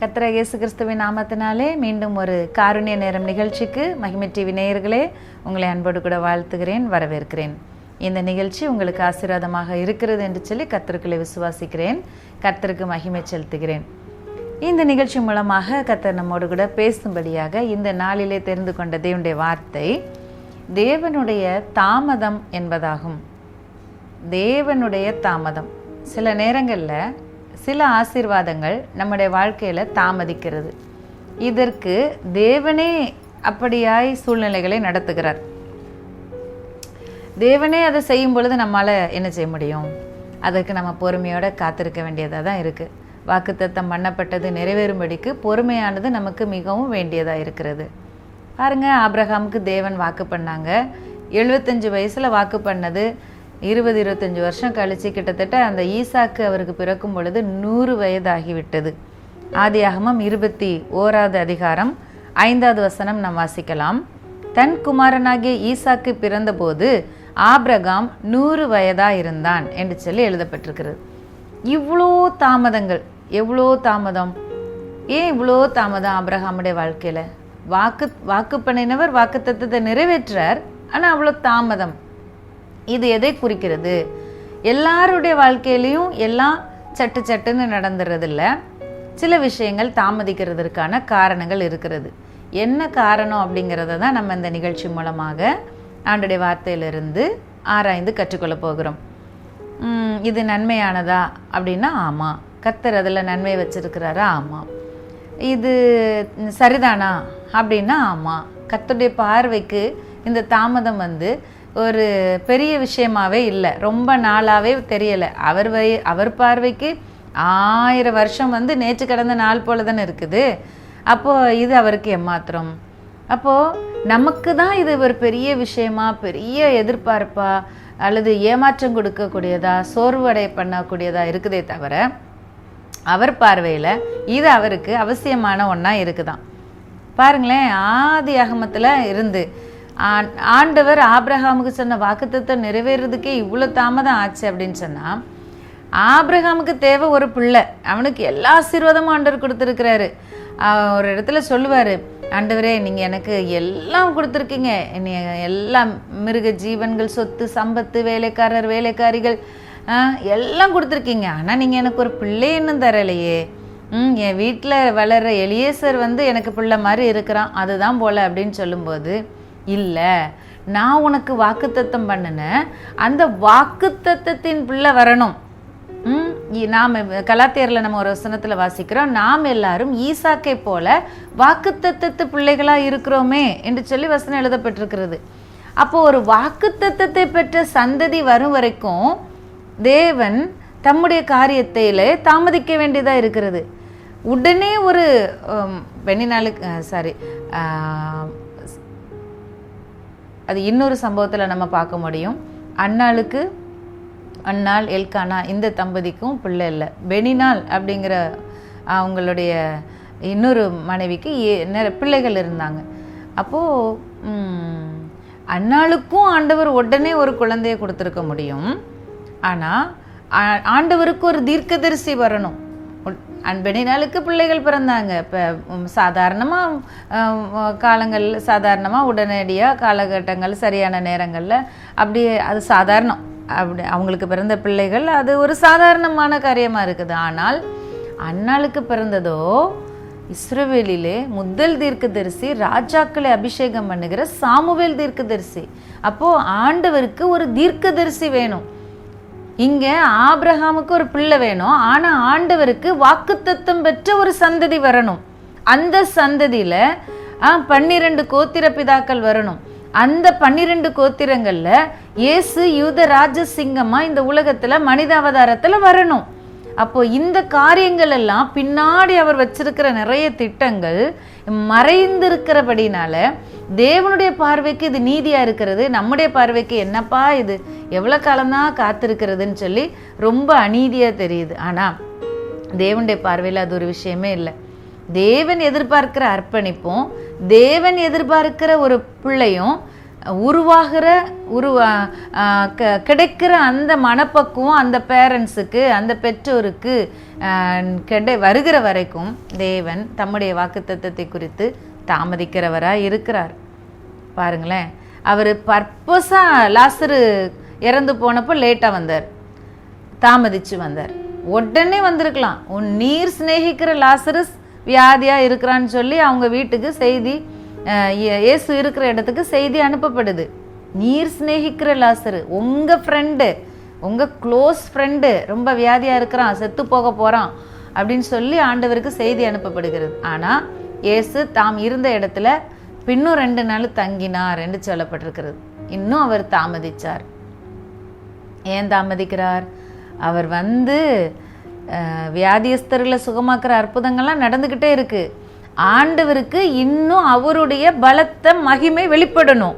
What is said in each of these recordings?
கர்த்தர் இயேசு கிறிஸ்துவின் நாமத்தினாலே மீண்டும் ஒரு காருண்ய நேரம் நிகழ்ச்சிக்கு மகிமை டிவி நேயர்களே உங்களை அன்போடு கூட வாழ்த்துகிறேன், வரவேற்கிறேன். இந்த நிகழ்ச்சி உங்களுக்கு ஆசீர்வாதமாக இருக்கிறது என்று சொல்லி கர்த்தருக்குள்ளே விசுவாசிக்கிறேன். கர்த்தருக்கு மகிமை செலுத்துகிறேன். இந்த நிகழ்ச்சி மூலமாக கர்த்தர் நம்மோடு கூட பேசும்படியாக இந்த நாளிலே தெரிந்து கொண்ட தேவனுடைய வார்த்தை தேவனுடைய தாமதம் என்பதாகும். தேவனுடைய தாமதம். சில நேரங்களில் சில ஆசீர்வாதங்கள் நம்முடைய வாழ்க்கையில் தாமதிக்கிறது. இதற்கு தேவனே அப்படியாய் சூழ்நிலைகளை நடத்துகிறார். தேவனே அதை செய்யும் பொழுது நம்மளால் என்ன செய்ய முடியும்? அதற்கு நம்ம பொறுமையோடு காத்திருக்க வேண்டியதாக தான் இருக்குது. வாக்குத்தத்தம் பண்ணப்பட்டது நிறைவேறும்படிக்கு பொறுமையானது நமக்கு மிகவும் வேண்டியதாக இருக்கிறது. பாருங்கள், ஆபிரகாமுக்கு தேவன் வாக்கு பண்ணாங்க. 75 வயசில் வாக்கு பண்ணது 20-25 வருஷம் கழித்து கிட்டத்தட்ட அந்த ஈசாக்கு அவருக்கு பிறக்கும் பொழுது 100 வயதாகிவிட்டது. ஆதியாகமம் 21வது அதிகாரம் 5வது வசனம் நாம் வாசிக்கலாம். தன் குமாரனாகிய ஈசாக்கு பிறந்தபோது ஆபிரகாம் 100 வயதாயிருந்தான் என்று சொல்லி எழுதப்பட்டிருக்கிறது. இவ்வளோ தாமதங்கள், எவ்வளோ தாமதம்! ஏன் இவ்வளோ தாமதம் ஆபிரகாமுடைய வாழ்க்கையில்? வாக்கு பண்ணினவர் வாக்கு தத்தத்தை நிறைவேற்றார், ஆனால் அவ்வளோ தாமதம். இது எதை குறிக்கிறது? எல்லாருடைய வாழ்க்கையிலையும் எல்லாம் சட்டுன்னு நடந்துறதில்ல. சில விஷயங்கள் தாமதிக்கிறதுக்கான காரணங்கள் இருக்கிறது. என்ன காரணம் அப்படிங்கிறத தான் நம்ம இந்த நிகழ்ச்சி மூலமாக ஆண்டுடைய வார்த்தையிலிருந்து ஆராய்ந்து கற்றுக்கொள்ள போகிறோம். இது நன்மையானதா அப்படின்னா ஆமாம். கர்த்தர் அதில் நன்மை வச்சிருக்கிறாரா? ஆமாம். இது சரிதானா அப்படின்னா ஆமாம். கர்த்தருடைய பார்வைக்கு இந்த தாமதம் ஒரு பெரிய விஷயமாவே இல்லை, ரொம்ப நாளாகவே தெரியலை. அவர் பார்வைக்கு 1000 வருஷம் நேற்று கடந்த நாள் போல தானே இருக்குது. அப்போது இது அவருக்கு எம்மாத்திரம்? அப்போது நமக்கு தான் இது ஒரு பெரிய விஷயமா, பெரிய எதிர்பார்ப்பா, அல்லது ஏமாற்றம் கொடுக்கக்கூடியதா, சோர்வடை பண்ணக்கூடியதா இருக்குதே தவிர அவர் பார்வையில் இது அவருக்கு அவசியமான ஒன்றா இருக்குதான். பாருங்களேன், ஆதியாகமத்தில் இருந்து ஆண்டவர் ஆபிரகாமுக்கு சொன்ன வாக்குத்தத்தை நிறைவேறதுக்கே இவ்வளோ தாமதம் ஆச்சு அப்படின்னு சொன்னால், ஆபிரகாமுக்கு தேவை ஒரு பிள்ளை. அவனுக்கு எல்லா ஆசீர்வாதமும் ஆண்டவர் கொடுத்துருக்கிறாரு. ஒரு இடத்துல சொல்லுவார், ஆண்டவரே நீங்கள் எனக்கு எல்லாம் கொடுத்துருக்கீங்க, எல்லாம் மிருக ஜீவன்கள், சொத்து, சம்பத்து, வேலைக்காரர், வேலைக்காரிகள் எல்லாம் கொடுத்துருக்கீங்க, ஆனால் நீங்கள் எனக்கு ஒரு பிள்ளை இன்னும் தரலையே. என் வீட்டில் வளர்கிற எலியேசர் எனக்கு பிள்ளை மாதிரி இருக்கிறான், அதுதான் போல அப்படின்னு சொல்லும்போது, இல்லை, நான் உனக்கு வாக்குத்தத்தம் பண்ணினேன், அந்த வாக்குத்தத்தத்தின் பிள்ளை வரணும். நாம் கலாத்தியரில் நம்ம ஒரு வசனத்தில் வாசிக்கிறோம், நாம் எல்லாரும் ஈசாக்கை போல வாக்குத்தத்தத்து பிள்ளைகளாக இருக்கிறோமே என்று சொல்லி வசனம் எழுதப்பட்டிருக்கிறது. அப்போது ஒரு வாக்குத்தத்தத்தை பெற்ற சந்ததி வரும் வரைக்கும் தேவன் தம்முடைய காரியத்திலே தாமதிக்க வேண்டியதாக இருக்கிறது. உடனே ஒரு அது இன்னொரு சம்பவத்தில் நம்ம பார்க்க முடியும். அன்னாள் எல்கானா இந்த தம்பதிக்கும் பிள்ளை இல்லை. பெனினாள் அப்படிங்கிற அவங்களுடைய இன்னொரு மனைவிக்கு பிள்ளைகள் இருந்தாங்க. அப்போது அன்னாளுக்கும் ஆண்டவர் உடனே ஒரு குழந்தையை கொடுத்துருக்க முடியும். ஆனால் ஆண்டவருக்கு ஒரு தீர்க்கதரிசி வரணும். பெனினாளுக்கு பிள்ளைகள் பிறந்தாங்க. இப்போ சாதாரணமாக உடனடியாக காலகட்டங்கள் சரியான நேரங்களில் அப்படியே அது சாதாரணம். அப்படி அவங்களுக்கு பிறந்த பிள்ளைகள் அது ஒரு சாதாரணமான காரியமாக இருக்குது. ஆனால் அன்னாளுக்கு பிறந்ததோ இஸ்ரவேலிலே முதல் தீர்க்கதரிசி, ராஜாக்களை அபிஷேகம் பண்ணுகிற சாமுவேல் தீர்க்கதரிசி. அப்போது ஆண்டவருக்கு ஒரு தீர்க்கதரிசி வேணும். இங்கே ஆபிரகாமுக்கு ஒரு பிள்ளை வேணும், ஆனால் ஆண்டவருக்கு வாக்குத்தத்தம் பெற்ற ஒரு சந்ததி வரணும். அந்த சந்ததியில் 12 கோத்திர பிதாக்கள் வரணும். அந்த 12 கோத்திரங்களில் இயேசு யூத ராஜசிங்கமாக இந்த உலகத்தில் மனித அவதாரத்தில் வரணும். அப்போது இந்த காரியங்கள் எல்லாம் பின்னாடி அவர் வச்சிருக்கிற நிறைய திட்டங்கள் மறைந்திருக்கிறபடினால தேவனுடைய பார்வைக்கு இது நீதியாக இருக்கிறது, நம்முடைய பார்வைக்கு என்னப்பா இது எவ்வளோ காலம்தான் காத்திருக்கிறதுன்னு சொல்லி ரொம்ப அநீதியாக தெரியுது. ஆனால் தேவனுடைய பார்வையில் அது ஒரு விஷயமே இல்லை. தேவன் எதிர்பார்க்கிற அர்ப்பணிப்பும், தேவன் எதிர்பார்க்கிற ஒரு பிள்ளையும் கிடைக்கிற அந்த மனப்பக்குவம் அந்த பேரண்ட்ஸுக்கு, அந்த பெற்றோருக்கு வருகிற வரைக்கும் தேவன் தம்முடைய வாக்குத்தத்தத்தை குறித்து தாமதிக்கிறவராக இருக்கிறார். பாருங்களேன், அவர் பர்பஸாக லாசரு இறந்து போனப்போ லேட்டாக வந்தார், தாமதிச்சு வந்தார். உடனே வந்திருக்கலாம். நீர் சிநேகிக்கிற லாசரஸ் வியாதியாக இருக்கிறான்னு சொல்லி அவங்க வீட்டுக்கு செய்தி, இயேசு இருக்கிற இடத்துக்கு செய்தி அனுப்பப்படுது. நீர் சிநேகிக்கிற லாசரு, உங்கள் ஃப்ரெண்டு, உங்கள் க்ளோஸ் ஃப்ரெண்டு ரொம்ப வியாதியாக இருக்கிறான், செத்து போக போகிறான் அப்படின்னு சொல்லி ஆண்டவருக்கு செய்தி அனுப்பப்படுகிறது. ஆனால் இயேசு தாம் இருந்த இடத்துல பின்னும் 2 நாள் தங்கினார் என்று சொல்லப்பட்டிருக்கிறது. இன்னும் அவர் தாமதிச்சார். ஏன் தாமதிக்கிறார்? அவர் வியாதியஸ்தர்களை சுகமாக்குற அற்புதங்கள்லாம் நடந்துக்கிட்டே இருக்கு. ஆண்டவருக்கு இன்னும் அவருடைய பலத்த மகிமை வெளிப்படணும்.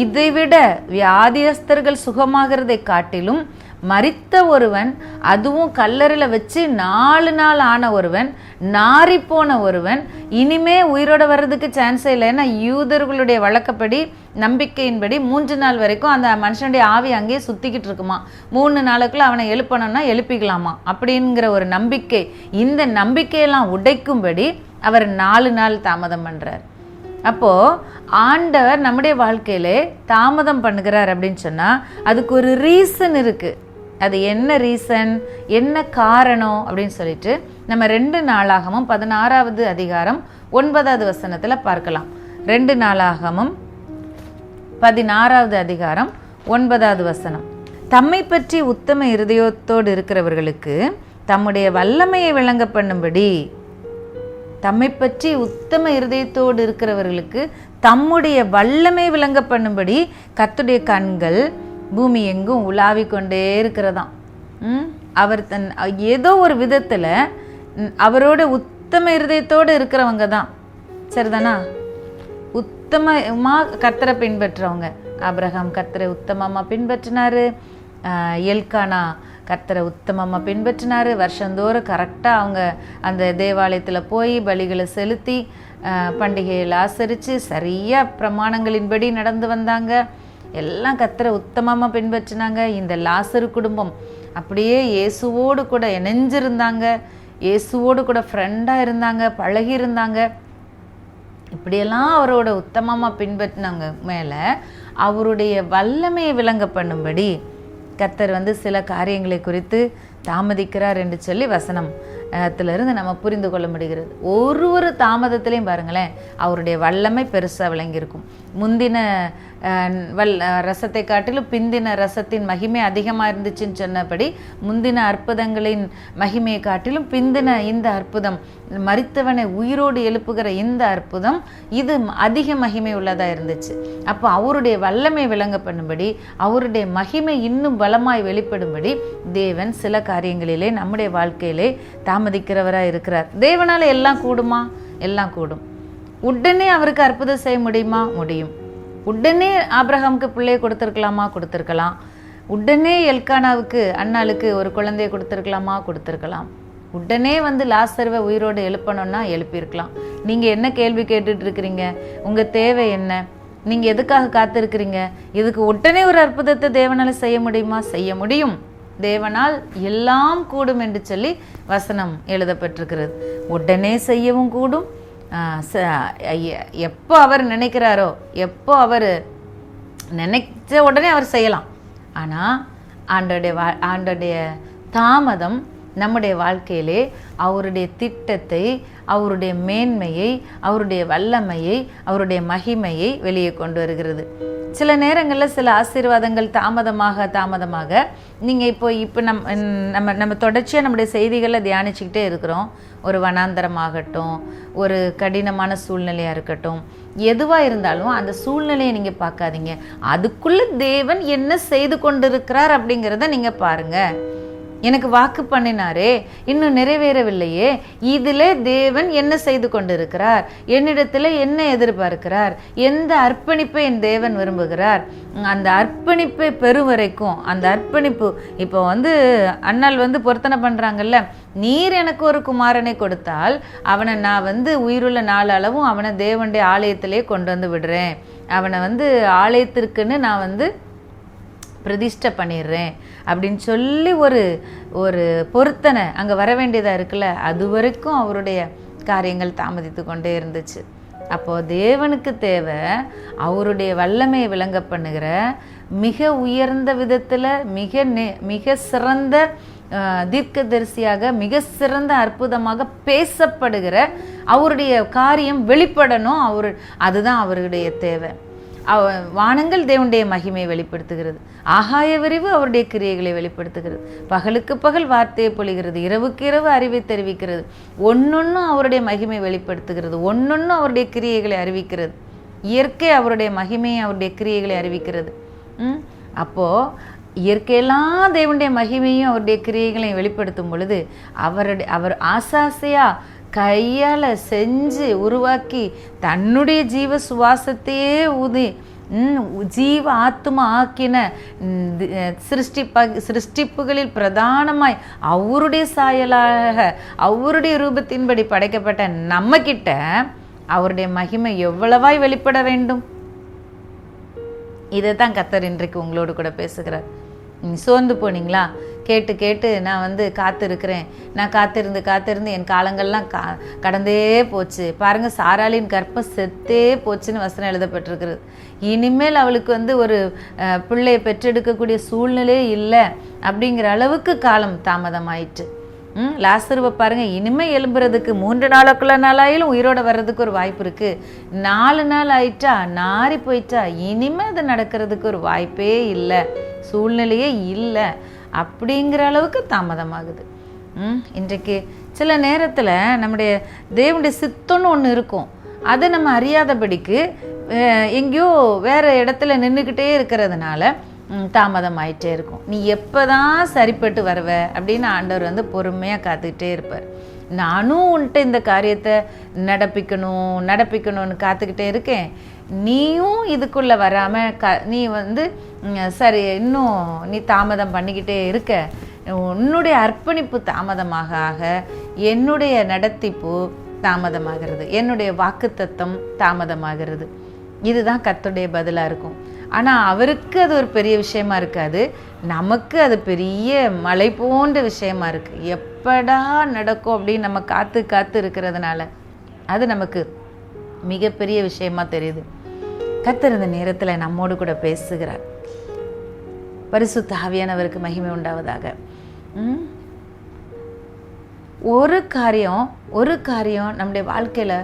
இதைவிட வியாதியஸ்தர்கள் சுகமாகிறதை காட்டிலும் மரித்த ஒருவன், அதுவும் கல்லறையில் வச்சு 4 நாள் ஆன ஒருவன், நாரி போன ஒருவன் இனிமே உயிரோட வர்றதுக்கு சான்ஸே இல்லை. ஏன்னா யூதர்களுடைய வழக்கப்படி, நம்பிக்கையின்படி 3 நாள் வரைக்கும் அந்த மனுஷனுடைய ஆவி அங்கேயே சுற்றிக்கிட்டு இருக்குமா. 3 நாளுக்குள்ள அவனை எழுப்பணும்னா எழுப்பிக்கலாமா அப்படிங்கிற ஒரு நம்பிக்கை. இந்த நம்பிக்கையெல்லாம் உடைக்கும்படி அவர் 4 நாள் தாமதம் பண்ணுறார். அப்போது ஆண்டவர் நம்முடைய வாழ்க்கையிலே தாமதம் பண்ணுகிறார் அப்படின்னு சொன்னால் அதுக்கு ஒரு ரீசன் இருக்குது. அது என்ன ரீசன், என்ன காரணம் அப்படின்னு சொல்லிட்டு நம்ம 2 நாளாகமும் 16வது அதிகாரம் 9வது வசனத்தில் பார்க்கலாம். 2 நாளாகமும் 16வது அதிகாரம் 9வது வசனம். தம்மை பற்றி உத்தம இருதயத்தோடு இருக்கிறவர்களுக்கு தம்முடைய வல்லமையை விளங்க பண்ணும்படி, தம்மை பற்றி உத்தம இருதயத்தோடு இருக்கிறவர்களுக்கு தம்முடைய வல்லமை விளங்க பண்ணும்படி கர்த்தருடைய கண்கள் பூமி எங்கும் உலாவிக் கொண்டே இருக்கிறதாம். அவர் ஏதோ ஒரு விதத்தில் அவரோட உத்தம இருதயத்தோடு இருக்கிறவங்க தான், சரிதானா? உத்தமமாக கர்த்தரை பின்பற்றுறவங்க. ஆபிரகாம் கர்த்தரை உத்தமமாக பின்பற்றினாரு, எல்கானா கர்த்தரை உத்தமமாக பின்பற்றினார். வருஷந்தோறும் கரெக்டாக அவங்க அந்த தேவாலயத்தில் போய் பலிகளை செலுத்தி பண்டிகையில் ஆசரித்து சரியாக பிரமாணங்களின்படி நடந்து வந்தாங்க. எல்லாம் கர்த்தரை உத்தமமாக பின்பற்றினாங்க. இந்த லாசரு குடும்பம் அப்படியே இயேசுவோடு கூட இணைஞ்சிருந்தாங்க, இயேசுவோடு கூட ஃப்ரெண்டாக இருந்தாங்க, பழகி இருந்தாங்க. இப்படியெல்லாம் அவரோட உத்தமமாக பின்பற்றினாங்க. மேலே அவருடைய வல்லமையை விளங்க பண்ணும்படி கர்த்தர் சில காரியங்களை குறித்து தாமதிக்கிறார் என்று சொல்லி வசனத்திலிருந்து நம்ம புரிந்து கொள்ள முடிகிறது. ஒரு தாமதத்திலையும் பாருங்களேன், அவருடைய வல்லமை பெருசாக விளங்கியிருக்கும். முந்தின ரசத்தை காட்டிலும் பிந்தின ரசத்தின் மகிமை அதிகமாக இருந்துச்சுன்னு சொன்னபடி, முந்தின அற்புதங்களின் மகிமையை காட்டிலும் பிந்தின இந்த அற்புதம், மரித்தவனை உயிரோடு எழுப்புகிற இந்த அற்புதம், இது அதிக மகிமை உள்ளதாக இருந்துச்சு. அப்போ அவருடைய வல்லமை விளங்க பண்ணும்படி, அவருடைய மகிமை இன்னும் பலமாய் வெளிப்படும்படி தேவன் சில காரியங்களிலே நம்முடைய வாழ்க்கையிலே தாமதிக்கிறவராக இருக்கிறார். தேவனால் எல்லாம் கூடுமா? எல்லாம் கூடும். உடனே அவருக்கு அற்புதம் செய்ய முடியுமா? முடியும். உடனே ஆபிரகாமுக்கு பிள்ளையை கொடுத்துருக்கலாமா? கொடுத்துருக்கலாம். உடனே எல்கானாவுக்கு, அண்ணாளுக்கு ஒரு குழந்தையை கொடுத்துருக்கலாமா? கொடுத்துருக்கலாம். உடனே லாசருவை உயிரோடு எழுப்பணும்னா எழுப்பியிருக்கலாம். நீங்கள் என்ன கேள்வி கேட்டுட்டு இருக்கிறீங்க? உங்கள் தேவை என்ன? நீங்கள் எதுக்காக காத்திருக்கிறீங்க? இதுக்கு உடனே ஒரு அற்புதத்தை தேவனால் செய்ய முடியுமா? செய்ய முடியும். தேவனால் எல்லாம் கூடும் என்று சொல்லி வசனம் எழுதப்பட்டிருக்கிறது. உடனே செய்யவும் கூடும். எப்போ அவர் நினைக்கிறாரோ, எப்போ அவர் நினைச்ச உடனே அவர் செய்யலாம். ஆனால் ஆண்டோடைய தாமதம் நம்முடைய வாழ்க்கையிலே அவருடைய திட்டத்தை, அவருடைய மேன்மையை, அவருடைய வல்லமையை, அவருடைய மகிமையை வெளியே கொண்டு வருகிறது. சில நேரங்களில் சில ஆசீர்வாதங்கள் தாமதமாக நீங்கள் இப்போ நம்ம தொடர்ச்சியாக நம்முடைய செய்திகளை தியானிச்சுக்கிட்டே இருக்கிறோம். ஒரு வனாந்தரமாகட்டும், ஒரு கடினமான சூழ்நிலையாக இருக்கட்டும், எதுவாக இருந்தாலும் அந்த சூழ்நிலையை நீங்கள் பார்க்காதீங்க. அதுக்குள்ளே தேவன் என்ன செய்து கொண்டிருக்கிறார் அப்படிங்கிறத நீங்கள் பாருங்கள். எனக்கு வாக்கு பண்ணினாரே, இன்னும் நிறைவேறவில்லையே, இதில் தேவன் என்ன செய்து கொண்டிருக்கிறார், என்னிடத்தில் என்ன எதிர்பார்க்கிறார், எந்த அர்ப்பணிப்பை என் தேவன் விரும்புகிறார், அந்த அர்ப்பணிப்பை பெறும் வரைக்கும், அந்த அர்ப்பணிப்பு இப்போ அண்ணால் பொருத்தனை பண்ணுறாங்கல்ல, நீர் எனக்கு ஒரு குமாரனை கொடுத்தால் அவனை நான் உயிருள்ள நாள் அளவும் அவனை தேவனுடைய ஆலயத்திலே கொண்டு வந்து விடுறேன், அவனை வந்து ஆலயத்திற்குன்னு நான் வந்து பிரதிஷ்டை பண்ணிடுறேன் அப்படின்னு சொல்லி ஒரு பொருத்தனை அங்கே வர வேண்டியதாக இருக்குல்ல, அது வரைக்கும் அவருடைய காரியங்கள் தாமதித்து கொண்டே இருந்துச்சு. அப்போது தேவனுக்கு தேவை அவருடைய வல்லமையை விளங்க பண்ணுகிற மிக உயர்ந்த விதத்தில் மிக சிறந்த தீர்க்கதரிசியாக மிக சிறந்த அற்புதமாக பேசப்படுகிற அவருடைய காரியம் வெளிப்படணும். அதுதான் அவருடைய தேவை. வானங்கள் தேவனுடைய மகிமையை வெளிப்படுத்துகிறது, ஆகாய விரிவு அவருடைய கிரியைகளை வெளிப்படுத்துகிறது, பகலுக்கு பகல் வார்த்தையை பொழிகிறது, இரவுக்கு இரவு அறிவை தெரிவிக்கிறது, ஒன்னொன்னும் அவருடைய மகிமை வெளிப்படுத்துகிறது, ஒன்னொன்னும் அவருடைய கிரியைகளை அறிவிக்கிறது. இயற்கை அவருடைய மகிமையை அவருடைய கிரியைகளை அறிவிக்கிறது. அப்போது இயற்கையெல்லாம் தேவனுடைய மகிமையும் அவருடைய கிரியைகளையும் வெளிப்படுத்தும் பொழுது அவர் ஆசாசையாக கையால் செஞ்சு உருவாக்கி தன்னுடைய ஜீவ சுவாசத்தையே ஊதி ஜீவ ஆத்மா ஆக்கின சிருஷ்டிப்புகளில் பிரதானமாய் அவருடைய சாயலாக அவருடைய ரூபத்தின்படி படைக்கப்பட்ட நம்ம கிட்ட அவருடைய மகிமை எவ்வளவாய் வெளிப்பட வேண்டும். இதை தான் கர்த்தர் இன்றைக்கு உங்களோடு கூட பேசுகிறார். சோர்ந்து போனீங்களா? கேட்டு கேட்டு நான் வந்து காத்திருக்கிறேன், நான் காத்திருந்து என் காலங்கள்லாம் கடந்தே போச்சு. பாருங்கள், சாராளின் கற்பம் செத்தே போச்சுன்னு வசனம் எழுதப்பட்டிருக்கிறது. இனிமேல் அவளுக்கு வந்து ஒரு பிள்ளையை பெற்றெடுக்கக்கூடிய சூழ்நிலையே இல்லை அப்படிங்கிற அளவுக்கு காலம் தாமதமாயிற்று. லாசருவை பாருங்கள், இனிமேல் எழும்புறதுக்கு 3 நாளாயிலும் உயிரோட வர்றதுக்கு ஒரு வாய்ப்பு இருக்குது. 4 நாள் ஆயிட்டா, நாரி போயிட்டா, இனிமேல் அது நடக்கிறதுக்கு ஒரு வாய்ப்பே இல்லை, சூழ்நிலையே இல்லை அப்படிங்கிற அளவுக்கு தாமதமாகுது. இன்றைக்கு சில நேரத்தில் நம்முடைய தேவனுடைய சித்தம்னு ஒன்று இருக்கும், அதை நம்ம அறியாதபடிக்கு எங்கேயோ வேறு இடத்துல நின்றுக்கிட்டே இருக்கிறதுனால தாமதம் ஆயிட்டே இருக்கும். நீ எப்போ தான் சரிப்பட்டு வருவ அப்படின்னு ஆண்டவர் வந்து பொறுமையாக காத்துக்கிட்டே இருப்பார். நானும் உன்ட்ட இந்த காரியத்தை நடப்பிக்கணும்னு காத்துக்கிட்டே இருக்கேன், நீயும் இதுக்குள்ளே வராமல் நீ வந்து சரி இன்னும் நீ தாமதம் பண்ணிக்கிட்டே இருக்க. உன்னுடைய அர்ப்பணிப்பு தாமதமாக என்னுடைய நடத்திப்பு தாமதமாகிறது, என்னுடைய வாக்குத்தத்தம் தாமதமாகிறது. இதுதான் கர்த்தருடைய பதிலாக இருக்கும். ஆனால் அவருக்கு அது ஒரு பெரிய விஷயமா இருக்காது, நமக்கு அது பெரிய மலை போன்ற விஷயமா இருக்குது. எப்படா நடக்கும் அப்படின்னு நம்ம காத்து இருக்கிறதுனால அது நமக்கு மிகப்பெரிய விஷயமா தெரியுது. கர்த்தர் இந்த நேரத்தில் நம்மோடு கூட பேசுகிறார். பரிசுத்த ஆவியானவருக்கு மகிமை உண்டாவதாக. ஒரு காரியம் நம்முடைய வாழ்க்கையில்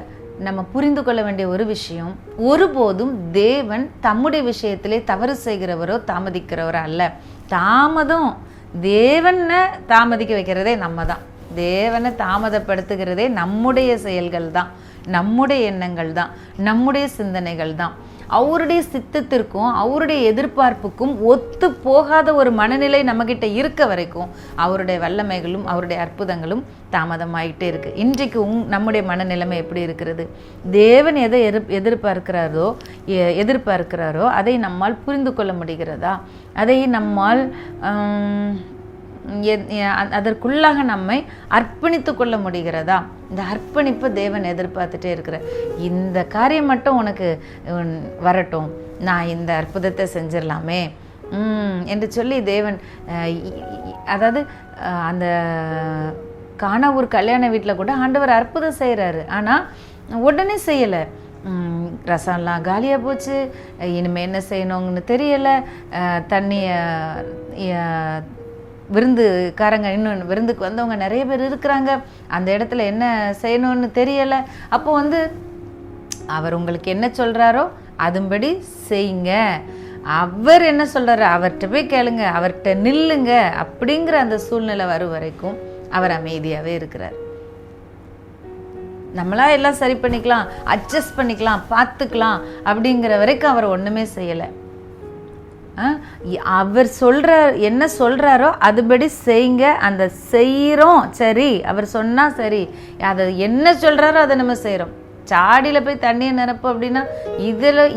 நம்ம புரிந்து கொள்ள வேண்டிய ஒரு விஷயம், ஒருபோதும் தேவன் தம்முடைய விஷயத்திலே தவறு செய்கிறவரோ தாமதிக்கிறவரோ அல்ல. தேவனை தாமதிக்க வைக்கிறதே நம்ம தான். தேவனை தாமதப்படுத்துகிறதே நம்முடைய செயல்கள் தான், நம்முடைய எண்ணங்கள் தான், நம்முடைய சிந்தனைகள் தான். அவருடைய சித்தத்திற்கும் அவருடைய எதிர்பார்ப்புக்கும் ஒத்து போகாத ஒரு மனநிலை நம்மகிட்ட இருக்க வரைக்கும் அவருடைய வல்லமைகளும் அவருடைய அற்புதங்களும் தாமதமாயிட்டே இருக்கு. இன்றைக்கு நம்முடைய மனநிலைமை எப்படி இருக்கிறது? தேவன் எதை எதிர்பார்க்கிறாரோ அதை நம்மால் புரிந்து கொள்ள முடிகிறதா? அதை நம்மால் அதற்குள்ளாக நம்மை அர்ப்பணித்து கொள்ள முடிகிறதா? இந்த அர்ப்பணிப்பு தேவன் எதிர்பார்த்துட்டே இருக்கிற இந்த காரியம் மட்டும் உனக்கு வரட்டும், நான் இந்த அற்புதத்தை செஞ்சிடலாமே என்று சொல்லி தேவன், அதாவது அந்த கானாவூர் கல்யாண வீட்டில் கூட ஆண்டவர் அற்புதம் செய்கிறாரு. ஆனால் உடனே செய்யலை. ரசம்லாம் காலியாக போச்சு, இனிமேல் என்ன செய்யணுங்கன்னு தெரியலை. தண்ணியை விருந்துக்காரங்க இன்னும் விருந்துக்கு வந்தவங்க நிறைய பேர் இருக்கிறாங்க, அந்த இடத்துல என்ன செய்யணும்னு தெரியலை. அப்போ வந்து அவர் உங்களுக்கு என்ன சொல்கிறாரோ அதுபடி செய்யுங்க, அவர் என்ன சொல்கிறாரோ அவர்கிட்ட போய் கேளுங்க, அவர்கிட்ட நில்லுங்க அப்படிங்கிற அந்த சூழ்நிலை வரும் வரைக்கும் அவர் அமைதியாகவே இருக்கிறார். நம்மளா எல்லாம் சரி பண்ணிக்கலாம், அட்ஜஸ்ட் பண்ணிக்கலாம், பார்த்துக்கலாம் அப்படிங்கிற வரைக்கும் அவர் ஒன்றுமே செய்யலை. அவர் என்ன சொல்கிறாரோ அதுபடி செய்யுங்க. அந்த செய்கிறோம், சரி அவர் சொன்னால் சரி, அதை என்ன சொல்கிறாரோ அதை நம்ம செய்கிறோம். ஜாடியில் போய் தண்ணியை நிரப்பு அப்படின்னா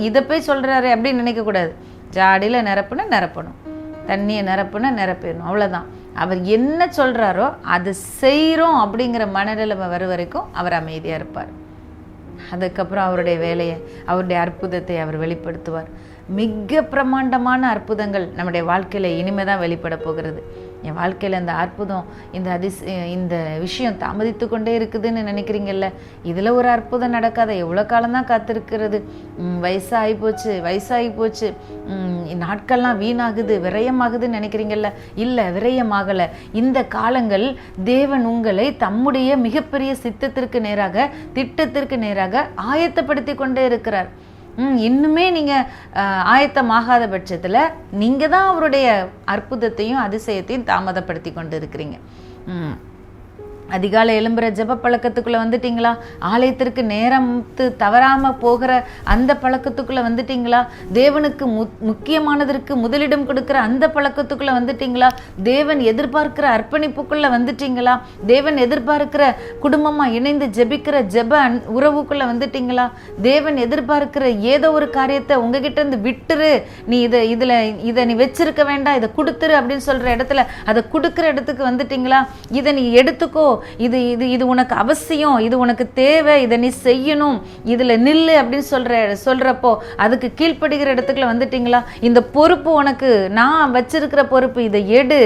இதை போய் சொல்கிறாரு அப்படின்னு நினைக்கக்கூடாது. ஜாடியில் நிரப்பணும், தண்ணியை நிரப்பிடணும், அவ்வளோதான். அவர் என்ன சொல்கிறாரோ அது செய்கிறோம் அப்படிங்கிற மனநிலைமை வரும் வரைக்கும் அவர் அமைதியாக இருப்பார். அதுக்கப்புறம் அவருடைய வேலையை, அவருடைய அற்புதத்தை அவர் வெளிப்படுத்துவார். மிக பிரமாண்டமான அற்புதங்கள் நம்முடைய வாழ்க்கையில் இனிமே தான் வெளிப்பட போகிறது. என் வாழ்க்கையில் இந்த அற்புதம், இந்த விஷயம் தாமதித்து கொண்டே இருக்குதுன்னு நினைக்கிறீங்கல்ல, இதில் ஒரு அற்புதம் நடக்காத எவ்வளோ காலம்தான் காத்திருக்கிறது, வயசாகி போச்சு, நாட்கள்லாம் வீணாகுது, விரயமாகுதுன்னு நினைக்கிறீங்கல்ல. இல்லை, விரயமாகலை. இந்த காலங்கள் தேவன் உங்களை தம்முடைய மிகப்பெரிய சித்தத்திற்கு நேராக, திட்டத்திற்கு நேராக ஆயத்தப்படுத்தி கொண்டே இருக்கிறார். இன்னுமே நீங்கள் ஆயத்தமாகாத பட்சத்தில் நீங்கள் தான் அவருடைய அற்புதத்தையும் அதிசயத்தையும் தாமதப்படுத்தி கொண்டு இருக்கிறீங்க. அதிகாலை எழும்புற ஜெப பழக்கத்துக்குள்ளே வந்துட்டீங்களா? ஆலயத்திற்கு நேரம் தவறாமல் போகிற அந்த பழக்கத்துக்குள்ளே வந்துட்டீங்களா? தேவனுக்கு முக்கியமானதற்கு முதலிடம் கொடுக்குற அந்த பழக்கத்துக்குள்ளே வந்துட்டீங்களா? தேவன் எதிர்பார்க்கிற அர்ப்பணிப்புக்குள்ளே வந்துட்டீங்களா? தேவன் எதிர்பார்க்கிற குடும்பமாக இணைந்து ஜெபிக்கிற ஜெப உறவுக்குள்ளே வந்துட்டீங்களா? தேவன் எதிர்பார்க்கிற ஏதோ ஒரு காரியத்தை உங்ககிட்ட இருந்து விட்டுரு, நீ இதை நீ வச்சிருக்க வேண்டாம், இதை கொடுத்துரு அப்படின்னு சொல்கிற இடத்துல அதை கொடுக்குற இடத்துக்கு வந்துட்டீங்களா? இதை நீ எடுத்துக்கோ, இது இது இது உனக்கு அவசியம், இது உனக்கு தேவை, இதை நீ செய்யணும், இதுல நில்லு அப்படின்னு சொல்றப்போ அதுக்கு கீழ்ப்படுகிற இடத்துக்குள்ள வந்துட்டீங்களா? இந்த பொறுப்பு உனக்கு நான் வச்சிருக்கிற பொறுப்பு, இதை எடு,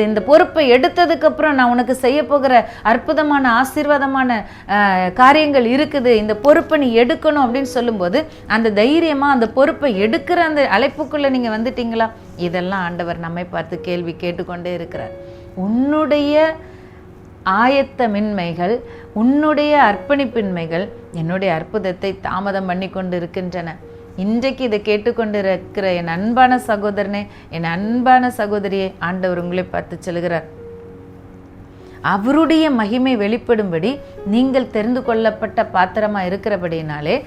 இந்த பொறுப்பை எடுத்ததுக்கு அப்புறம் நான் உனக்கு செய்ய போகிற அற்புதமான ஆசீர்வாதமான காரியங்கள் இருக்குது, இந்த பொறுப்பை நீ எடுக்கணும் அப்படின்னு சொல்லும்போது அந்த தைரியமா அந்த பொறுப்பை எடுக்கிற அந்த அழைப்புக்குள்ள நீங்க வந்துட்டீங்களா? இதெல்லாம் ஆண்டவர் நம்மை பார்த்து கேள்வி கேட்டுக்கொண்டே இருக்கிறார். உன்னுடைய ஆயத்தமின்மைகள், உன்னுடைய அர்ப்பணிப்பின்மைகள் என்னுடைய அற்புதத்தை தாமதம் பண்ணி கொண்டு இருக்கின்றன. இன்றைக்கு இதை கேட்டுக்கொண்டு இருக்கிற என் அன்பான சகோதரனே, என் அன்பான சகோதரியே, ஆண்டவர் உங்களை பார்த்து சொல்கிறார், அவருடைய மகிமை வெளிப்படும்படி நீங்கள் தெரிந்து கொள்ளப்பட்ட பாத்திரமா இருக்கிறபடினாலே,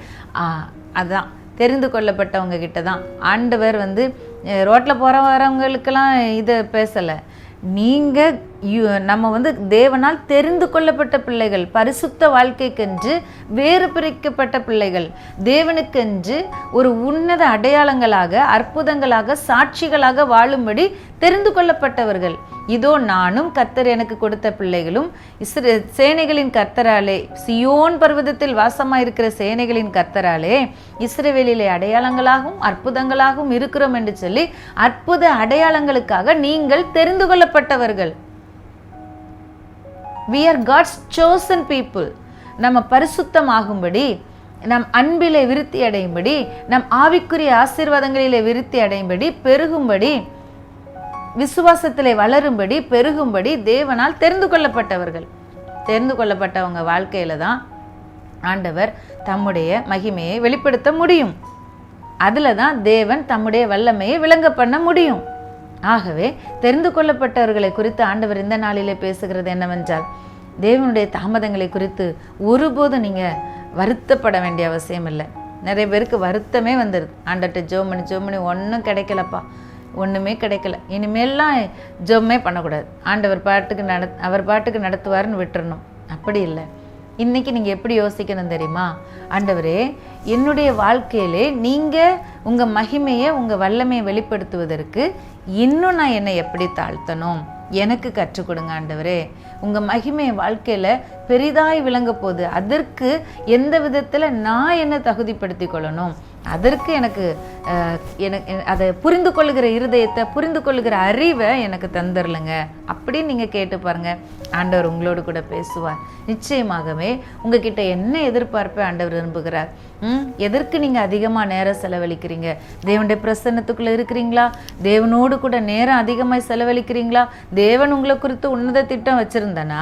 அதான் தெரிந்து கொள்ளப்பட்டவங்க கிட்ட தான் ஆண்டவர் ரோட்டில் போகிற வரவங்களுக்கெல்லாம் இதை பேசலை. நம்ம தேவனால் தெரிந்து கொள்ளப்பட்ட பிள்ளைகள், பரிசுத்த வாழ்க்கைக்கென்று வேறு பிரிக்கப்பட்ட பிள்ளைகள், தேவனுக்கென்று ஒரு உன்னத அடையாளங்களாக, அற்புதங்களாக, சாட்சிகளாக வாழும்படி தெரிந்து கொள்ளப்பட்டவர்கள். இதோ நானும் கர்த்தர் எனக்கு கொடுத்த பிள்ளைகளும் சேனைகளின் கர்த்தராலே, சியோன் பர்வதத்தில் வாசமாயிருக்கிற சேனைகளின் கர்த்தராலே இஸ்ரவேலிலே அடையாளங்களாகவும் அற்புதங்களாகவும் இருக்கிறோம் என்று சொல்லி அற்புத அடையாளங்களுக்காக நீங்கள் தெரிந்து கொள்ளப்பட்டவர்கள். We are God's chosen people. நம்ம பரிசுத்தமாகும்படி, நம் அன்பிலே விருத்தி அடையும்படி, நம் ஆவிக்குரிய ஆசீர்வாதங்களிலே விருத்தி அடையும்படி, பெருகும்படி, விசுவாசத்திலே வளரும்படி, பெருகும்படி தேவனால் தெரிந்து கொள்ளப்பட்டவர்கள். தெரிந்து கொள்ளப்பட்டவங்க வாழ்க்கையில தான் ஆண்டவர் தம்முடைய மகிமையை வெளிப்படுத்த முடியும். அதுல தான் தேவன் தம்முடைய வல்லமையை விளங்க பண்ண முடியும். ஆகவே தெரிந்து கொள்ளப்பட்டவர்களை குறித்து ஆண்டவர் இந்த நாளிலே பேசுகிறது என்னவென்றால், தேவனுடைய தாமதங்களை குறித்து ஒருபோதும் நீங்கள் வருத்தப்பட வேண்டிய அவசியம் இல்லை. நிறைய பேருக்கு வருத்தமே வந்துடுது. ஆண்டர்கிட்ட ஜோமணி ஒன்றும் கிடைக்கலப்பா, ஒன்றுமே கிடைக்கல, இனிமேல்லாம் ஜோமே பண்ணக்கூடாது, ஆண்டவர் அவர் பாட்டுக்கு நடத்துவார்னு விட்டுறணும். அப்படி இல்லை. இன்னைக்கு நீங்கள் எப்படி யோசிக்கணும் தெரியுமா? ஆண்டவரே, என்னுடைய வாழ்க்கையிலே நீங்கள் உங்கள் மகிமையை, உங்கள் வல்லமையை வெளிப்படுத்துவதற்கு இன்னும் நான் என்னை எப்படி தாழ்த்தணும், எனக்கு கற்றுக் கொடுங்க ஆண்டவரே. உங்கள் மகிமை வாழ்க்கையில் பெரிதாய் விளங்க போகுது, அதற்கு எந்த விதத்தில் நான் என்ன தகுதிப்படுத்தி கொள்ளணும், அதற்கு எனக்கு அதை புரிந்து கொள்ளுகிற இருதயத்தை, புரிந்து கொள்ளுகிற அறிவை எனக்கு தந்துடலுங்க அப்படின்னு நீங்கள் கேட்டு பாருங்க. ஆண்டவர் உங்களோடு கூட பேசுவார். நிச்சயமாகவே உங்ககிட்ட என்ன எதிர்பார்ப்பை ஆண்டவர் விரும்புகிறார். எதற்கு நீங்கள் அதிகமாக நேரம் செலவழிக்கிறீங்க? தேவனுடைய பிரசன்னத்துக்குள்ளே இருக்கிறீங்களா? தேவனோடு கூட நேரம் அதிகமாக செலவழிக்கிறீங்களா? தேவன் உங்களை குறித்து உன்னத திட்டம் வச்சுருந்தனா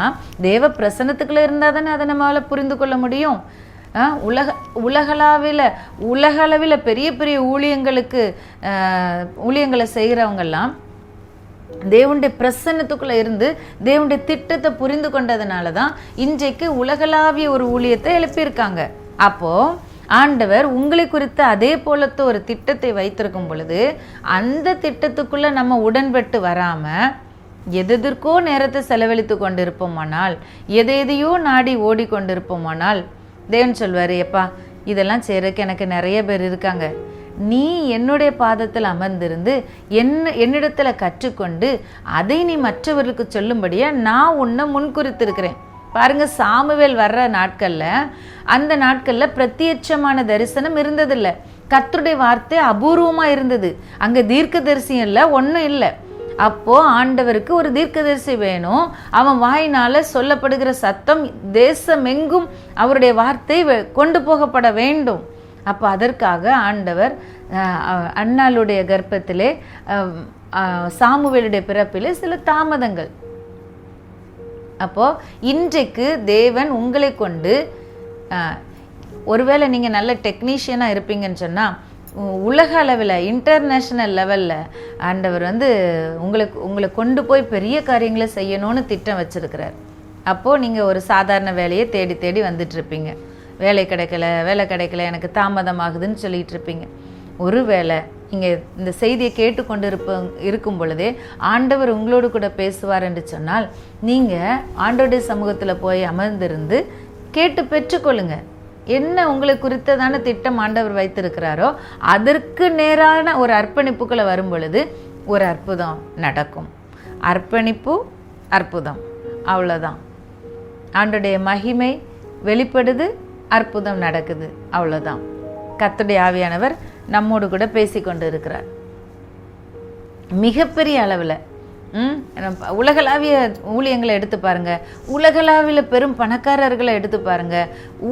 தேவ பிரசன்னத்துக்குள்ளே இருந்தால் தானே அதை நம்மளால் புரிந்து கொள்ள முடியும். உலகளவில் பெரிய பெரிய ஊழியங்களை செய்கிறவங்கெல்லாம் தேவனுடைய பிரசன்னத்துக்குள்ள இருந்து தேவனுடைய திட்டத்தை புரிந்து கொண்டதுனால தான் இன்றைக்கு உலகளாவிய ஒரு ஊழியத்தை எழுப்பியிருக்காங்க. அப்போ ஆண்டவர் உங்களை குறித்த அதே போலத்த ஒரு திட்டத்தை வைத்திருக்கும் பொழுது அந்த திட்டத்துக்குள்ள நம்ம உடன்பட்டு வராம எதற்கோ நேரத்தை செலவழித்து கொண்டிருப்போமானால், எதையோ நாடி ஓடிக்கொண்டிருப்போமானால், தேவன் சொல்வார், எப்பா இதெல்லாம் செய்கிறதுக்கு எனக்கு நிறைய பேர் இருக்காங்க, நீ என்னுடைய பாதத்தில் அமர்ந்திருந்து என்னிடத்தில் கற்றுக்கொண்டு அதை நீ மற்றவர்களுக்கு சொல்லும்படியா நான் உன்னை முன்குறித்திருக்கிறேன். பாருங்க, சாமுவேல் வர்ற நாட்கள்ல, அந்த நாட்கள்ல பிரத்யட்சமான தரிசனம் இருந்ததில்லை. கர்த்தருடைய வார்த்தை அபூர்வமா இருந்தது. அங்க தீர்க்கதரிசியும் இல்லை, ஒன்றும் இல்லை. அப்போ ஆண்டவருக்கு ஒரு தீர்க்கதரிசி வேணும். அவன் வாயினால சொல்லப்படுகிற சத்தம் தேசமெங்கும் அவருடைய வார்த்தை கொண்டு போகப்பட வேண்டும். அப்போ அதற்காக ஆண்டவர் அன்னாளுடைய கர்ப்பத்திலே, சாமுவேலுடைய பிறப்பிலே சில தாமதங்கள். அப்போ இன்றைக்கு தேவன் உங்களை கொண்டு, ஒருவேளை நீங்கள் நல்ல டெக்னீஷியனாக இருப்பீங்கன்னு சொன்னால், உலக அளவில் இன்டர்நேஷ்னல் லெவலில் ஆண்டவர் உங்களை கொண்டு போய் பெரிய காரியங்களை செய்யணும்னு திட்டம் வச்சிருக்கிறார். அப்போது நீங்கள் ஒரு சாதாரண வேலையை தேடி தேடி வந்துட்டுருப்பீங்க. வேலை கிடைக்கல, எனக்கு தாமதமாகுதுன்னு சொல்லிகிட்டு இருப்பீங்க. ஒருவேளை நீங்கள் இந்த செய்தியை கேட்டுக்கொண்டு இருக்கும் பொழுதே ஆண்டவர் உங்களோடு கூட பேசுவார் என்று சொன்னால், நீங்கள் ஆண்டவருடைய சமூகத்தில் போய் அமர்ந்திருந்து கேட்டு பெற்றுக்கொள்ளுங்க. என்ன உங்களை குறித்ததான திட்டம் ஆண்டவர் வைத்திருக்கிறாரோ அதற்கு நேரான ஒரு அர்ப்பணிப்புக்குள்ள வரும் பொழுது ஒரு அற்புதம் நடக்கும். அர்ப்பணிப்பு, அற்புதம், அவ்வளோதான். ஆண்டவருடைய மகிமை வெளிப்படுது, அற்புதம் நடக்குது, அவ்வளோதான். கர்த்தருடைய ஆவியானவர் நம்மோடு கூட பேசிக்கொண்டு இருக்கிறார். மிகப்பெரிய அளவில் உலகளாவிய ஊழியங்களை எடுத்து பாருங்க, உலகளாவிய பெரும் பணக்காரர்களை எடுத்து பாருங்க,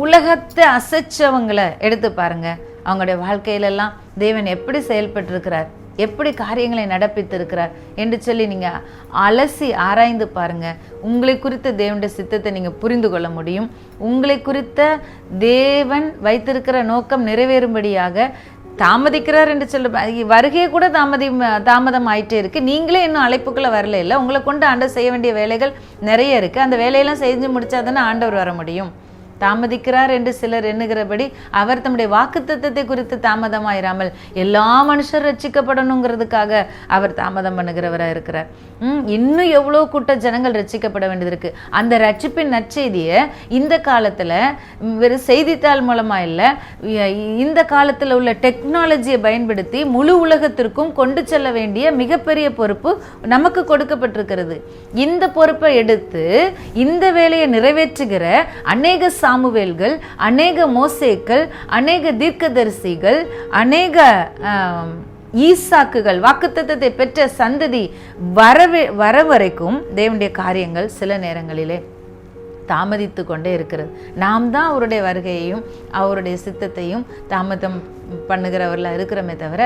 உலகத்தை அசைச்சவங்களை எடுத்து பாருங்க. அவங்களுடைய வாழ்க்கையிலெல்லாம் தேவன் எப்படி செயல்பட்டு இருக்கிறார், எப்படி காரியங்களை நடப்பித்திருக்கிறார் என்று சொல்லி நீங்கள் அலசி ஆராய்ந்து பாருங்க. உங்களை குறித்த தேவனுடைய சித்தத்தை நீங்கள் புரிந்து கொள்ள முடியும். உங்களை குறித்த தேவன் வைத்திருக்கிற நோக்கம் நிறைவேறும்படியாக தாமதிக்கிறார் என்று சொல்ல, வருகையே கூட தாமதம் ஆயிட்டே இருக்கு. நீங்களே இன்னும் அழைப்புக்குள்ள வரல இல்லை. உங்களை கொண்டு ஆண்டவர் செய்ய வேண்டிய வேலைகள் நிறைய இருக்கு. அந்த வேலையெல்லாம் செஞ்சு முடிச்சாதானே ஆண்டவர் வர முடியும். தாமதிக்கிறார் என்று சிலர் எண்ணுகிறபடி அவர் தம்முடைய வாக்குத்தத்தத்தை குறித்து தாமதமாயிராமல் எல்லா மனுஷர் ரட்சிக்கப்படணுங்கிறதுக்காக அவர் தாமதம் பண்ணுகிறவராக இருக்கிறார். இன்னும் எவ்வளோ கூட்ட ஜனங்கள் ரட்சிக்கப்பட வேண்டியது இருக்கு. அந்த ரட்சிப்பின் நற்செய்தியை இந்த காலத்தில் வெறும் செய்தித்தாள் மூலமாக இல்லை, இந்த காலத்தில் உள்ள டெக்னாலஜியை பயன்படுத்தி முழு உலகத்திற்கும் கொண்டு செல்ல வேண்டிய மிகப்பெரிய பொறுப்பு நமக்கு கொடுக்கப்பட்டிருக்கிறது. இந்த பொறுப்பை எடுத்து இந்த வேலையை நிறைவேற்றுகிற அநேக சாமுவேல்கள், அநேக மோசேக்கள், அநேக தீர்க்கதரிசிகள், அநேக ஈசாக்குகள், வாக்குத்தத்தத்தை பெற்ற சந்ததி வர வரைக்கும் தேவனுடைய காரியங்கள் சில நேரங்களிலே தாமதித்து கொண்டே இருக்கிறது. நாம் தான் அவருடைய வருகையையும் அவருடைய சித்தத்தையும் தாமதம் பண்ணுகிறவர்களாக இருக்கிறோமே தவிர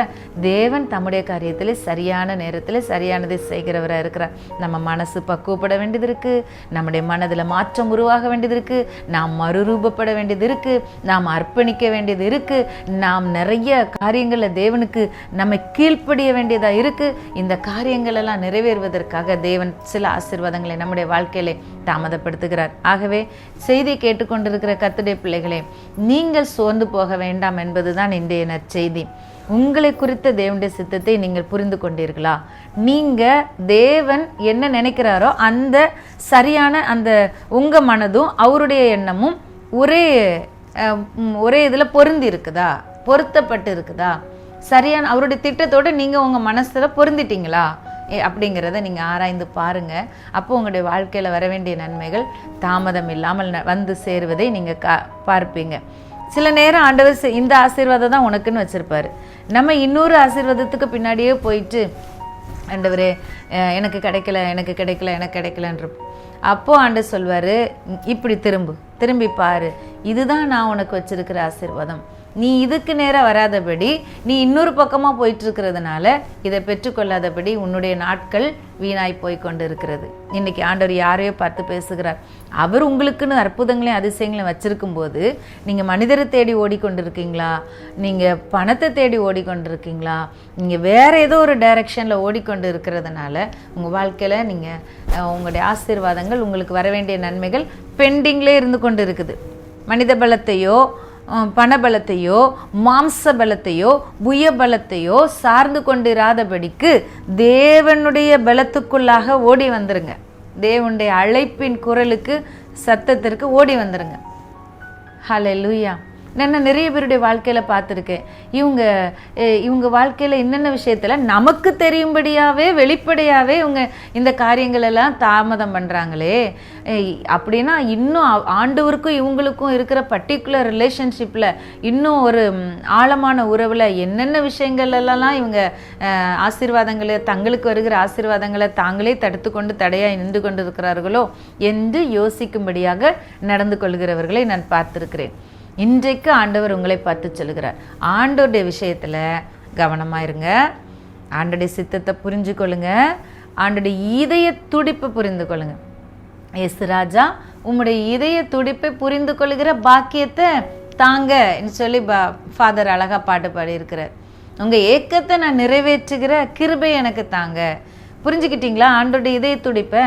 தேவன் தம்முடைய காரியத்தில் சரியான நேரத்தில் சரியானதை செய்கிறவராக இருக்கிறார். நம்ம மனசு பக்குவப்பட வேண்டியது இருக்குது, நம்முடைய மனதில் மாற்றம் உருவாக வேண்டியது இருக்குது, நாம் மறுரூபப்பட வேண்டியது இருக்குது, நாம் அர்ப்பணிக்க வேண்டியது இருக்குது, நாம் நிறைய காரியங்களில் தேவனுக்கு நம்ம கீழ்ப்படிய வேண்டியதாக இருக்குது. இந்த காரியங்கள் எல்லாம் நிறைவேறுவதற்காக தேவன் சில ஆசீர்வாதங்களை நம்முடைய வாழ்க்கையிலே தாமதப்படுத்துகிறார். ஆகவே செய்தி கேட்டுக்கொண்டிருக்கிற கர்த்தருடைய பிள்ளைகளே, நீங்கள் சோர்ந்து போக வேண்டாம் என்பதுதான் இன்றைய நற்செய்தி. உங்களை குறித்த தேவனுடைய சித்தத்தை நீங்கள் புரிந்து கொண்டீர்களா? நீங்க தேவன் என்ன நினைக்கிறாரோ அந்த சரியான அந்த உங்க மனதும் அவருடைய எண்ணமும் ஒரே இதுல பொருந்தி இருக்குதா, பொருத்தப்பட்டு இருக்குதா? சரியான அவருடைய திட்டத்தோட நீங்க உங்க மனசுல பொருந்திட்டீங்களா அப்படிங்கிறத நீங்கள் ஆராய்ந்து பாருங்கள். அப்போ உங்களுடைய வாழ்க்கையில் வர வேண்டிய நன்மைகள் தாமதம் இல்லாமல் வந்து சேருவதை நீங்கள் பார்ப்பீங்க. சில நேரம் ஆண்டவர் இந்த ஆசீர்வாதம் தான் உனக்குன்னு வச்சுருப்பார். நம்ம இன்னொரு ஆசீர்வாதத்துக்கு பின்னாடியே போயிட்டு ஆண்டவரே எனக்கு கிடைக்கலன்ற அப்போது ஆண்டவர் சொல்வார், இப்படி திரும்பி பாரு, இதுதான் நான் உனக்கு வச்சிருக்கிற ஆசீர்வாதம். நீ இதுக்கு நேராக வராதபடி, நீ இன்னொரு பக்கமாக போயிட்டு இருக்கிறதுனால இதை பெற்றுக்கொள்ளாதபடி உன்னுடைய நாட்கள் வீணாய் போய் கொண்டு இருக்கிறது. இன்னைக்கு ஆண்டவர் யாரையோ பார்த்து பேசுகிறார். அவர் உங்களுக்குன்னு அற்புதங்களையும் அதிசயங்களையும் வச்சிருக்கும் போது நீங்கள் மனிதரை தேடி ஓடிக்கொண்டிருக்கீங்களா, நீங்கள் பணத்தை தேடி ஓடிக்கொண்டிருக்கீங்களா, நீங்கள் வேறு ஏதோ ஒரு டைரக்ஷனில் ஓடிக்கொண்டு இருக்கிறதுனால உங்கள் வாழ்க்கையில் உங்களுடைய ஆசீர்வாதங்கள், உங்களுக்கு வர வேண்டிய நன்மைகள் பெண்டிங்லேயே இருந்து கொண்டு இருக்குது. மனித பலத்தையோ பணபலத்தையோ மாம்ச பலத்தையோ புய பலத்தையோ சார்ந்து கொண்டிராதபடிக்கு தேவனுடைய பலத்துக்குள்ளாக ஓடி வந்துருங்க. தேவனுடைய அழைப்பின் குரலுக்கு சத்தத்திற்கு ஓடி வந்துருங்க. ஹல்லேலூயா. நான் நிறைய பேருடைய வாழ்க்கையில் பார்த்துருக்கேன். இவங்க வாழ்க்கையில் என்னென்ன விஷயத்தில் நமக்கு தெரியும்படியாகவே வெளிப்படையாகவே இவங்க இந்த காரியங்கள் எல்லாம் தாமதம் பண்ணுறாங்களே, அப்படின்னா இன்னும் ஆண்டவருக்கும் இவங்களுக்கும் இருக்கிற பர்டிகுலர் ரிலேஷன்ஷிப்பில் இன்னும் ஒரு ஆழமான உறவில் என்னென்ன விஷயங்கள் எல்லாம் இவங்க ஆசீர்வாதங்களை, தங்களுக்கு வருகிற ஆசீர்வாதங்களை தாங்களே தடுத்து கொண்டு தடையாய் நின்று கொண்டு இருக்கிறார்களோ என்று யோசிக்கும்படியாக நடந்து கொள்கிறவர்களை நான் பார்த்திருக்கிறேன். இன்றைக்கு ஆண்டவர் உங்களை பார்த்து சொல்கிறார், ஆண்டோடைய விஷயத்தில் கவனமாக இருங்க, ஆண்டோடைய சித்தத்தை புரிஞ்சு கொள்ளுங்க, ஆண்டோடைய இதய துடிப்பை புரிந்து கொள்ளுங்க. எஸ் ராஜா, உம்முடைய இதய துடிப்பை புரிந்து கொள்கிற பாக்கியத்தை தாங்க சொல்லி ஃபாதர் அழகா பாட்டு பாடியிருக்கிறார். உங்கள் ஏக்கத்தை நான் நிறைவேற்றுகிற கிருபை எனக்கு தாங்க. புரிஞ்சுக்கிட்டீங்களா? ஆண்டோடைய இதய துடிப்பை,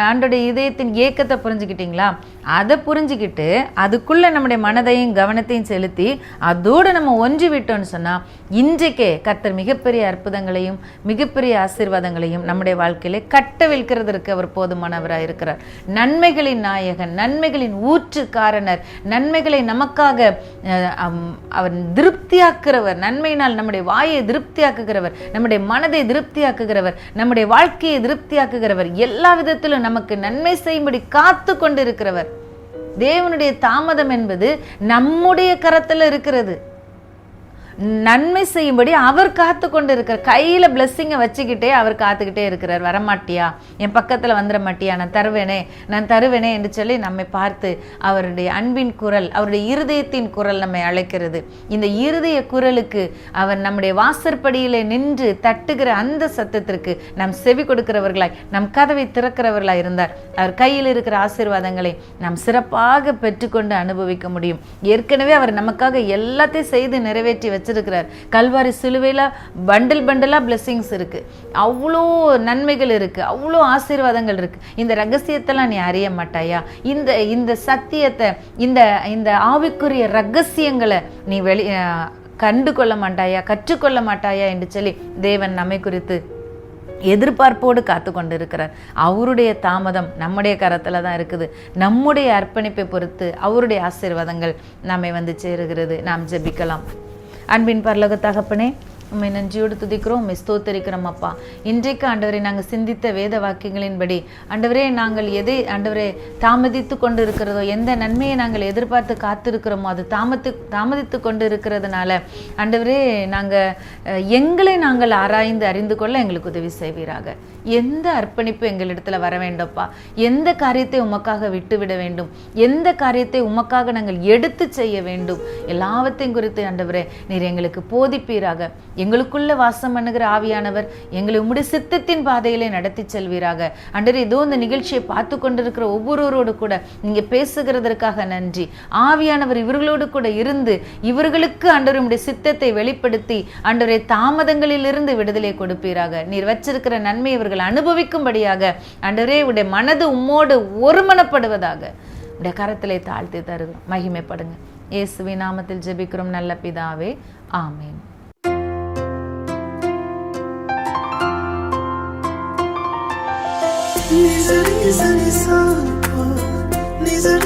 ஆண்டோடைய இதயத்தின் ஏக்கத்தை புரிஞ்சுக்கிட்டீங்களா? அதை புரிஞ்சுக்கிட்டு அதுக்குள்ளே நம்முடைய மனதையும் கவனத்தையும் செலுத்தி அதோடு நம்ம ஒன்றி விட்டோம்னு சொன்னால் இன்றைக்கே கர்த்தர் மிகப்பெரிய அற்புதங்களையும் மிகப்பெரிய ஆசீர்வாதங்களையும் நம்முடைய வாழ்க்கையிலே கட்டவிழ்க்கிறதற்கு அவர் போதுமானவராக இருக்கிறார். நன்மைகளின் நாயகன், நன்மைகளின் ஊற்றுக்காரனர், நன்மைகளை நமக்காக அவர் திருப்தியாக்குறவர், நன்மையினால் நம்முடைய வாயை திருப்தியாக்குகிறவர், நம்முடைய மனதை திருப்தியாக்குகிறவர், நம்முடைய வாழ்க்கையை திருப்தியாக்குகிறவர், எல்லா விதத்திலும் நமக்கு நன்மை செய்யும்படி காத்து கொண்டு இருக்கிறவர். தேவனுடைய தாமதம் என்பது நம்முடைய கரத்தில் இருக்கிறது. நன்மை செய்யும்படி அவர் காத்து கொண்டு இருக்கிறார். கையில் பிளெஸ்ஸிங்கை வச்சுக்கிட்டே அவர் காத்துக்கிட்டே இருக்கிறார். வரமாட்டியா, என் பக்கத்தில் வந்துட மாட்டியா, நான் தருவேனே என்று சொல்லி நம்மை பார்த்து அவருடைய அன்பின் குரல், அவருடைய இருதயத்தின் குரல் நம்மை அழைக்கிறது. இந்த இருதய குரலுக்கு அவர் நம்முடைய வாசற்படியிலே நின்று தட்டுகிற அந்த சத்தத்திற்கு நாம் செவி கொடுக்கிறவர்களாய், நம் கதவை திறக்கிறவர்களாய் இருந்தார் அவர் கையில் இருக்கிற ஆசீர்வாதங்களை நாம் சிறப்பாக பெற்றுக்கொண்டு அனுபவிக்க முடியும். ஏற்கனவே அவர் நமக்காக எல்லாத்தையும் செய்து நிறைவேற்றி வச்சிருக்கிறார். கல்வாரி சிலுவையில பண்டலா பிளெஸிங்ஸ் இருக்கு, அவ்வளோ நன்மைகள் இருக்கு, அவ்வளோ ஆசீர்வாதங்கள் இருக்கு. இந்த ரகசியத்தெல்லாம் நீ அறிய மாட்டாயா? இந்த சத்தியத்தை, இந்த ஆவிக்குரிய ரகசியங்களை நீ கண்டு கொள்ள மாட்டாயா, கற்றுக்கொள்ள மாட்டாயா என்று சொல்லி தேவன் நம்மை குறித்து எதிர்பார்ப்போடு காத்து கொண்டு இருக்கிறார். அவருடைய தாமதம் நம்முடைய கரத்தில் தான் இருக்குது. நம்முடைய அர்ப்பணிப்பை பொறுத்து அவருடைய ஆசீர்வாதங்கள் நம்மை வந்து சேருகிறது. நாம் ஜெபிக்கலாம். அன்பின் பரலோக தகப்பனே, உண்மை நன்றியோடு துதிக்கிறோம், உண்மை ஸ்தோத்தரிக்கிறோம் அப்பா. இன்றைக்கு ஆண்டவரே நாங்கள் சிந்தித்த வேத வாக்கியங்களின்படி ஆண்டவரே நாங்கள் எதை ஆண்டவரே தாமதித்து கொண்டு இருக்கிறதோ, எந்த நன்மையை நாங்கள் எதிர்பார்த்து காத்திருக்கிறோமோ அது தாமதித்து கொண்டு இருக்கிறதுனால ஆண்டவரே எங்களை நாங்கள் ஆராய்ந்து அறிந்து கொள்ள எங்களுக்கு உதவி செய்வீராக. எந்த அர்ப்பணிப்பு எங்களிடத்துல வர வேண்டும்ப்பா, எந்த காரியத்தை உமக்காக விட்டுவிட வேண்டும், எந்த காரியத்தை உமக்காக நாங்கள் எடுத்து செய்ய வேண்டும், எல்லாவற்றையும் குறித்து ஆண்டவரே நீர் எங்களுக்கு போதிப்பீராக. எங்களுக்குள்ள வாசம் பண்ணுகிற ஆவியானவர் எங்களை உம்முடைய சித்தத்தின் பாதையிலே நடத்தி செல்வீராக. ஆண்டவரே, இதோ இந்த நிகழ்ச்சியை பார்த்து கொண்டிருக்கிற ஒவ்வொருவரோடு கூட நீங்க பேசுகிறதற்காக நன்றி. ஆவியானவர் இவர்களோடு கூட இருந்து இவர்களுக்கு ஆண்டவரே உம்முடைய சித்தத்தை வெளிப்படுத்தி ஆண்டவரே தாமதங்களிலிருந்து விடுதலை கொடுப்பீராக. நீர் வச்சிருக்கிற நன்மை இவர்கள் அனுபவிக்கும்படியாக ஆண்டவரே உடைய மனது உம்மோடு ஒருமனப்படுவதாக உடைய கரத்திலே தாழ்த்தி தருகிறோம். மகிமைப்படுங்க. இயேசுவின் நாமத்தில் ஜெபிக்கிறோம் நல்ல பிதாவே, ஆமென். Nizari,